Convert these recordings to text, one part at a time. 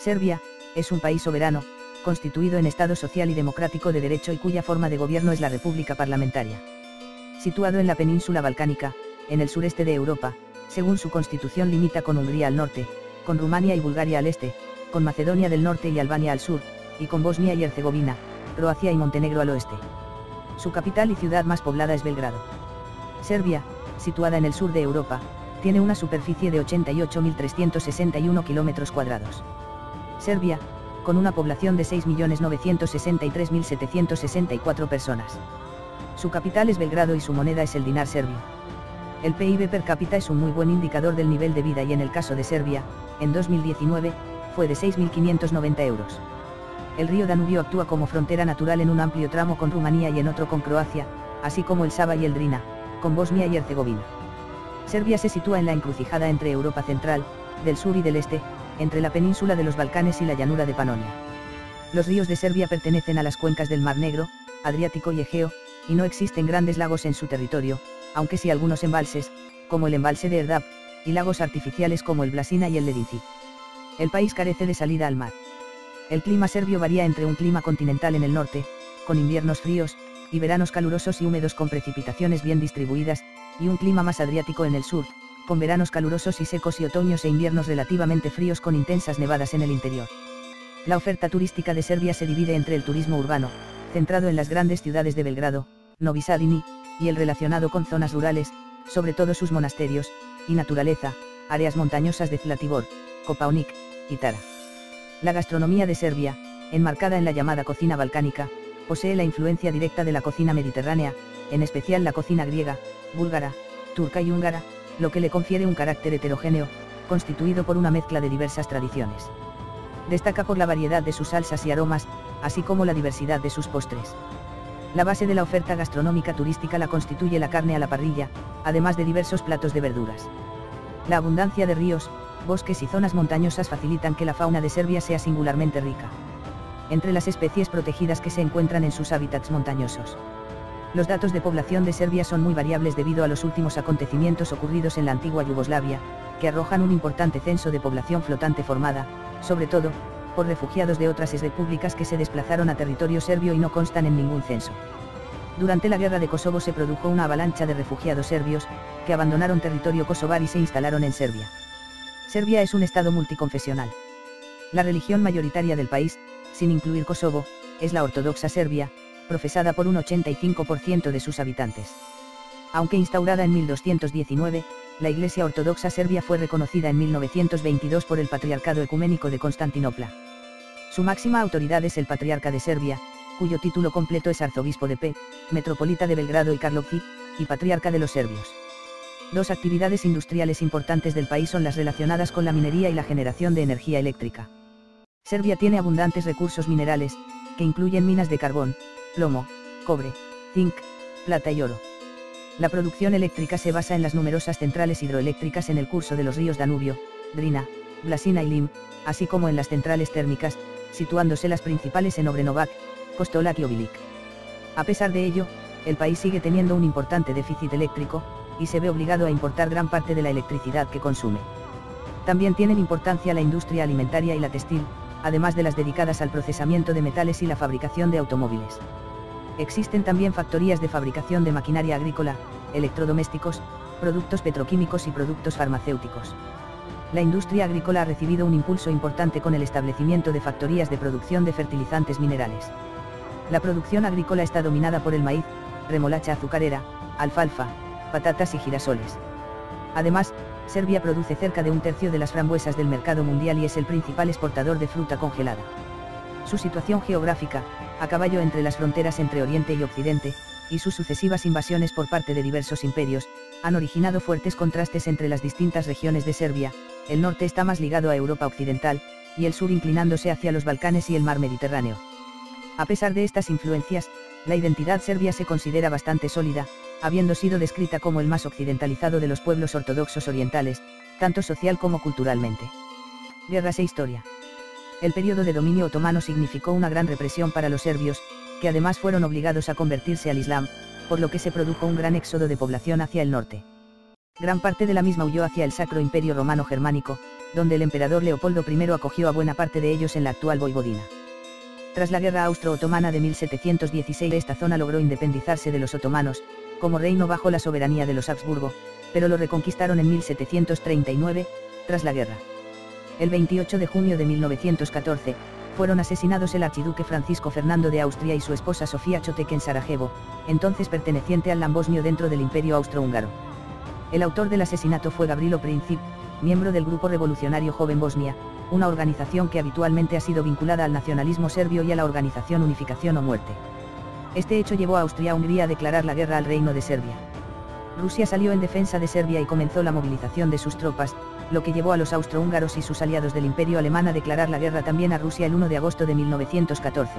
Serbia es un país soberano, constituido en Estado social y democrático de derecho y cuya forma de gobierno es la República Parlamentaria. Situado en la península balcánica, en el sureste de Europa, según su constitución limita con Hungría al norte, con Rumania y Bulgaria al este, con Macedonia del norte y Albania al sur, y con Bosnia y Herzegovina, Croacia y Montenegro al oeste. Su capital y ciudad más poblada es Belgrado. Serbia, situada en el sur de Europa, tiene una superficie de 88.361 km². Serbia, con una población de 6.963.764 personas. Su capital es Belgrado y su moneda es el dinar serbio. El PIB per cápita es un muy buen indicador del nivel de vida y en el caso de Serbia, en 2019, fue de 6.590 euros. El río Danubio actúa como frontera natural en un amplio tramo con Rumanía y en otro con Croacia, así como el Sava y el Drina, con Bosnia y Herzegovina. Serbia se sitúa en la encrucijada entre Europa central, del sur y del este, entre la península de los Balcanes y la llanura de Panonia. Los ríos de Serbia pertenecen a las cuencas del Mar Negro, Adriático y Egeo, y no existen grandes lagos en su territorio, aunque sí algunos embalses, como el embalse de Erdap, y lagos artificiales como el Vlasina y el Ledinci. El país carece de salida al mar. El clima serbio varía entre un clima continental en el norte, con inviernos fríos, y veranos calurosos y húmedos con precipitaciones bien distribuidas, y un clima más adriático en el sur, con veranos calurosos y secos y otoños e inviernos relativamente fríos con intensas nevadas en el interior. La oferta turística de Serbia se divide entre el turismo urbano, centrado en las grandes ciudades de Belgrado, Novi Sad y Ni, y el relacionado con zonas rurales, sobre todo sus monasterios, y naturaleza, áreas montañosas de Zlatibor, Kopaonik, y Tara. La gastronomía de Serbia, enmarcada en la llamada cocina balcánica, posee la influencia directa de la cocina mediterránea, en especial la cocina griega, búlgara, turca y húngara, lo que le confiere un carácter heterogéneo, constituido por una mezcla de diversas tradiciones. Destaca por la variedad de sus salsas y aromas, así como la diversidad de sus postres. La base de la oferta gastronómica turística la constituye la carne a la parrilla, además de diversos platos de verduras. La abundancia de ríos, bosques y zonas montañosas facilitan que la fauna de Serbia sea singularmente rica. Entre las especies protegidas que se encuentran en sus hábitats montañosos. Los datos de población de Serbia son muy variables debido a los últimos acontecimientos ocurridos en la antigua Yugoslavia, que arrojan un importante censo de población flotante formada, sobre todo, por refugiados de otras repúblicas que se desplazaron a territorio serbio y no constan en ningún censo. Durante la guerra de Kosovo se produjo una avalancha de refugiados serbios, que abandonaron territorio kosovar y se instalaron en Serbia. Serbia es un estado multiconfesional. La religión mayoritaria del país, sin incluir Kosovo, es la ortodoxa serbia, profesada por un 85% de sus habitantes. Aunque instaurada en 1219, la Iglesia Ortodoxa Serbia fue reconocida en 1922 por el Patriarcado Ecuménico de Constantinopla. Su máxima autoridad es el Patriarca de Serbia, cuyo título completo es Arzobispo de P, Metropolita de Belgrado y Karlovci, y Patriarca de los serbios. Dos actividades industriales importantes del país son las relacionadas con la minería y la generación de energía eléctrica. Serbia tiene abundantes recursos minerales, que incluyen minas de carbón, plomo, cobre, zinc, plata y oro. La producción eléctrica se basa en las numerosas centrales hidroeléctricas en el curso de los ríos Danubio, Drina, Vlasina y Lim, así como en las centrales térmicas, situándose las principales en Obrenovac, Kostolac y Obilic. A pesar de ello, el país sigue teniendo un importante déficit eléctrico, y se ve obligado a importar gran parte de la electricidad que consume. También tienen importancia la industria alimentaria y la textil, además de las dedicadas al procesamiento de metales y la fabricación de automóviles. Existen también factorías de fabricación de maquinaria agrícola, electrodomésticos, productos petroquímicos y productos farmacéuticos. La industria agrícola ha recibido un impulso importante con el establecimiento de factorías de producción de fertilizantes minerales. La producción agrícola está dominada por el maíz, remolacha azucarera, alfalfa, patatas y girasoles. Además, Serbia produce cerca de un tercio de las frambuesas del mercado mundial y es el principal exportador de fruta congelada. Su situación geográfica, a caballo entre las fronteras entre Oriente y Occidente, y sus sucesivas invasiones por parte de diversos imperios, han originado fuertes contrastes entre las distintas regiones de Serbia. El norte está más ligado a Europa occidental, y el sur inclinándose hacia los Balcanes y el mar Mediterráneo. A pesar de estas influencias, la identidad serbia se considera bastante sólida, habiendo sido descrita como el más occidentalizado de los pueblos ortodoxos orientales, tanto social como culturalmente. Guerras e historia. El periodo de dominio otomano significó una gran represión para los serbios, que además fueron obligados a convertirse al Islam, por lo que se produjo un gran éxodo de población hacia el norte. Gran parte de la misma huyó hacia el Sacro Imperio Romano Germánico, donde el emperador Leopoldo I acogió a buena parte de ellos en la actual Voivodina. Tras la guerra austro-otomana de 1716 esta zona logró independizarse de los otomanos, como reino bajo la soberanía de los Habsburgo, pero lo reconquistaron en 1739, tras la guerra. El 28 de junio de 1914, fueron asesinados el archiduque Francisco Fernando de Austria y su esposa Sofía Chotek en Sarajevo, entonces perteneciente al Lán bosnio dentro del Imperio Austrohúngaro. El autor del asesinato fue Gavrilo Princip, miembro del Grupo Revolucionario Joven Bosnia, una organización que habitualmente ha sido vinculada al nacionalismo serbio y a la organización Unificación o Muerte. Este hecho llevó a Austria-Hungría a declarar la guerra al Reino de Serbia. Rusia salió en defensa de Serbia y comenzó la movilización de sus tropas, lo que llevó a los austrohúngaros y sus aliados del Imperio Alemán a declarar la guerra también a Rusia el 1 de agosto de 1914.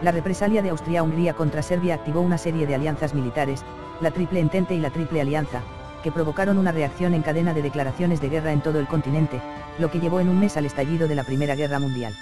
La represalia de Austria-Hungría contra Serbia activó una serie de alianzas militares, la Triple Entente y la Triple Alianza, que provocaron una reacción en cadena de declaraciones de guerra en todo el continente, lo que llevó en un mes al estallido de la Primera Guerra Mundial.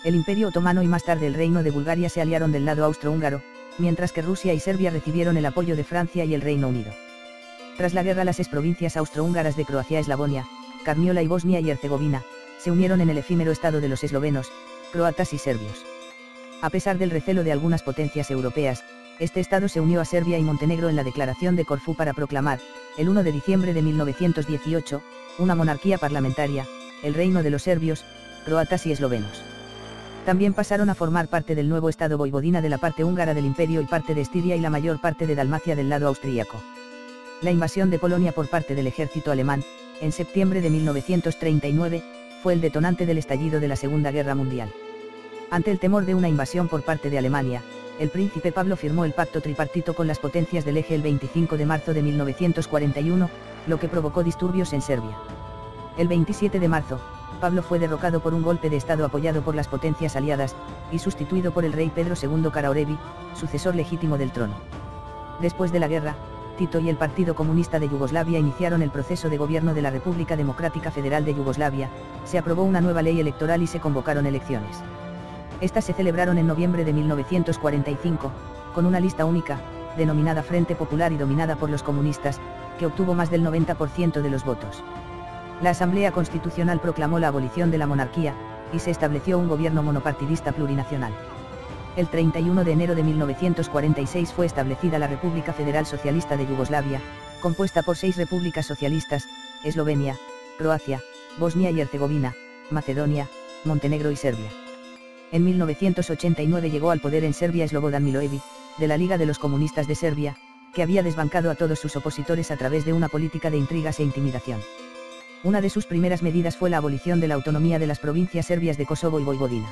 El Imperio Otomano y más tarde el Reino de Bulgaria se aliaron del lado austrohúngaro, mientras que Rusia y Serbia recibieron el apoyo de Francia y el Reino Unido. Tras la guerra las exprovincias austrohúngaras de Croacia, Eslavonia, Carniola y Bosnia y Herzegovina, se unieron en el efímero estado de los eslovenos, croatas y serbios. A pesar del recelo de algunas potencias europeas, este estado se unió a Serbia y Montenegro en la Declaración de Corfú para proclamar, el 1 de diciembre de 1918, una monarquía parlamentaria, el reino de los serbios, croatas y eslovenos. También pasaron a formar parte del nuevo estado Voivodina de la parte húngara del imperio y parte de Estiria y la mayor parte de Dalmacia del lado austríaco. La invasión de Polonia por parte del ejército alemán, en septiembre de 1939, fue el detonante del estallido de la Segunda Guerra Mundial. Ante el temor de una invasión por parte de Alemania, el príncipe Pablo firmó el pacto tripartito con las potencias del Eje el 25 de marzo de 1941, lo que provocó disturbios en Serbia. El 27 de marzo, Pablo fue derrocado por un golpe de estado apoyado por las potencias aliadas, y sustituido por el rey Pedro II Karaorevi, sucesor legítimo del trono. Después de la guerra, Tito y el Partido Comunista de Yugoslavia iniciaron el proceso de gobierno de la República Democrática Federal de Yugoslavia, se aprobó una nueva ley electoral y se convocaron elecciones. Estas se celebraron en noviembre de 1945, con una lista única, denominada Frente Popular y dominada por los comunistas, que obtuvo más del 90% de los votos. La Asamblea Constitucional proclamó la abolición de la monarquía, y se estableció un gobierno monopartidista plurinacional. El 31 de enero de 1946 fue establecida la República Federal Socialista de Yugoslavia, compuesta por 6 repúblicas socialistas, Eslovenia, Croacia, Bosnia y Herzegovina, Macedonia, Montenegro y Serbia. En 1989 llegó al poder en Serbia Slobodan Milošević, de la Liga de los Comunistas de Serbia, que había desbancado a todos sus opositores a través de una política de intrigas e intimidación. Una de sus primeras medidas fue la abolición de la autonomía de las provincias serbias de Kosovo y Voivodina.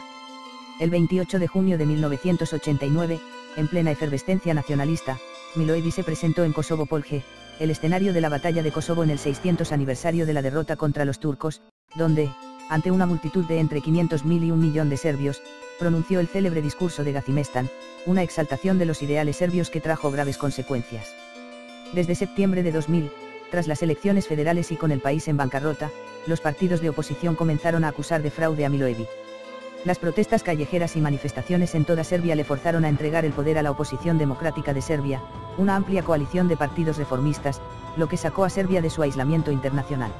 El 28 de junio de 1989, en plena efervescencia nacionalista, Milošević se presentó en Kosovo Polje, el escenario de la batalla de Kosovo en el 600 aniversario de la derrota contra los turcos, donde, ante una multitud de entre 500.000 y 1 millón de serbios, pronunció el célebre discurso de Gacimestan, una exaltación de los ideales serbios que trajo graves consecuencias. Desde septiembre de 2000, tras las elecciones federales y con el país en bancarrota, los partidos de oposición comenzaron a acusar de fraude a Milošević. Las protestas callejeras y manifestaciones en toda Serbia le forzaron a entregar el poder a la oposición democrática de Serbia, una amplia coalición de partidos reformistas, lo que sacó a Serbia de su aislamiento internacional.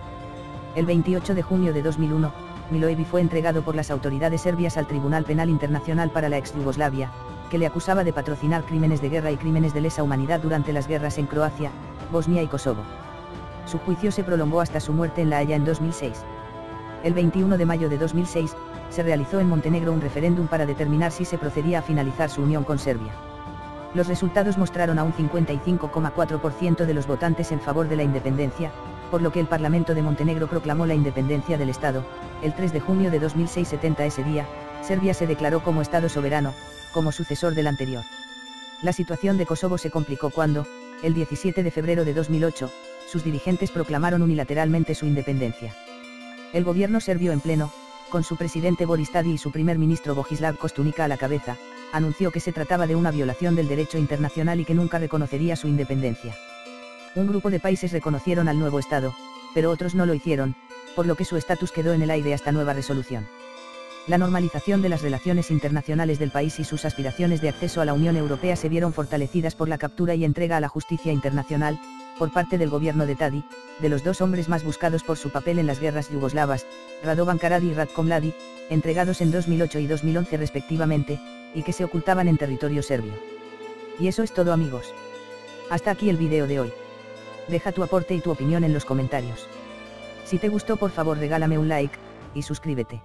El 28 de junio de 2001, Milošević fue entregado por las autoridades serbias al Tribunal Penal Internacional para la ex-Yugoslavia, que le acusaba de patrocinar crímenes de guerra y crímenes de lesa humanidad durante las guerras en Croacia, Bosnia y Kosovo. Su juicio se prolongó hasta su muerte en La Haya en 2006. El 21 de mayo de 2006, se realizó en Montenegro un referéndum para determinar si se procedía a finalizar su unión con Serbia. Los resultados mostraron a un 55,4% de los votantes en favor de la independencia, por lo que el Parlamento de Montenegro proclamó la independencia del Estado. El 3 de junio de 2006, ese día, Serbia se declaró como Estado soberano, como sucesor del anterior. La situación de Kosovo se complicó cuando, el 17 de febrero de 2008, sus dirigentes proclamaron unilateralmente su independencia. El gobierno serbio en pleno, con su presidente Boris Tadić y su primer ministro Vojislav Koštunica a la cabeza, anunció que se trataba de una violación del derecho internacional y que nunca reconocería su independencia. Un grupo de países reconocieron al nuevo Estado, pero otros no lo hicieron, por lo que su estatus quedó en el aire hasta nueva resolución. La normalización de las relaciones internacionales del país y sus aspiraciones de acceso a la Unión Europea se vieron fortalecidas por la captura y entrega a la justicia internacional, por parte del gobierno de Tadi, de los dos hombres más buscados por su papel en las guerras yugoslavas, Radovan Karadzic y Ratko Mladic, entregados en 2008 y 2011 respectivamente, y que se ocultaban en territorio serbio. Y eso es todo, amigos. Hasta aquí el vídeo de hoy. Deja tu aporte y tu opinión en los comentarios. Si te gustó, por favor regálame un like, y suscríbete.